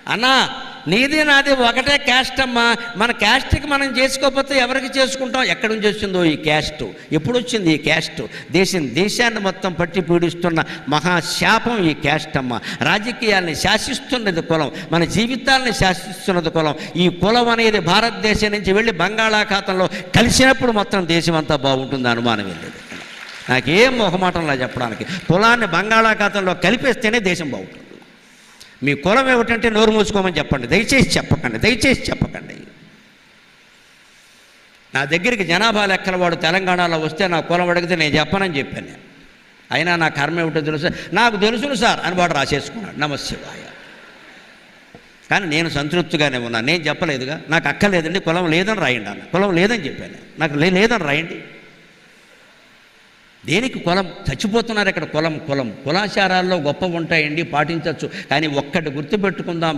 అన్నా నీది నాది ఒకటే క్యాస్ట్ అమ్మా, మన క్యాస్ట్కి మనం చేసుకోకపోతే ఎవరికి చేసుకుంటాం? ఎక్కడి నుంచి వచ్చిందో ఈ క్యాస్ట్? ఎప్పుడు వచ్చింది ఈ క్యాస్ట్? దేశాన్ని మొత్తం పట్టి పీడిస్తున్న మహాశాపం ఈ క్యాస్ట్ అమ్మ. రాజకీయాల్ని శాసిస్తున్నది కులం, మన జీవితాలని శాసిస్తున్నది కులం. ఈ కులం అనేది భారతదేశం నుంచి వెళ్ళి బంగాళాఖాతంలో కలిసినప్పుడు మొత్తం దేశం అంతా బాగుంటుంది, అనుమానం వెళ్ళేది. నాకేం మొహమాటంలా చెప్పడానికి. కులాన్ని బంగాళాఖాతంలో కలిపేస్తేనే దేశం బాగుంటుంది. మీ కులం ఏమిటంటే నోరు మూసుకోమని చెప్పండి, దయచేసి చెప్పకండి. నా దగ్గరికి జనాభా లెక్కల వాడు తెలంగాణలో వస్తే నా కులం అడిగితే నేను చెప్పనని చెప్పాను. అయినా నా కర్మ ఏమిటో తెలుసు, నాకు తెలుసును సార్ అని వాడు రాసేసుకున్నాడు. నమశివాయ. కానీ నేను సంతృప్తిగానే ఉన్నాను. నేను చెప్పలేదుగా, నాకు అక్కర్లేదండి కులం లేదని రాయండి అన్న. కులం లేదని చెప్పాను, నాకు లేదని రాయండి. దేనికి కులం? చచ్చిపోతున్నారు ఇక్కడ. కులాచారాల్లో గొప్ప ఉంటాయండి, పాటించవచ్చు. కానీ ఒక్కటి గుర్తుపెట్టుకుందాం,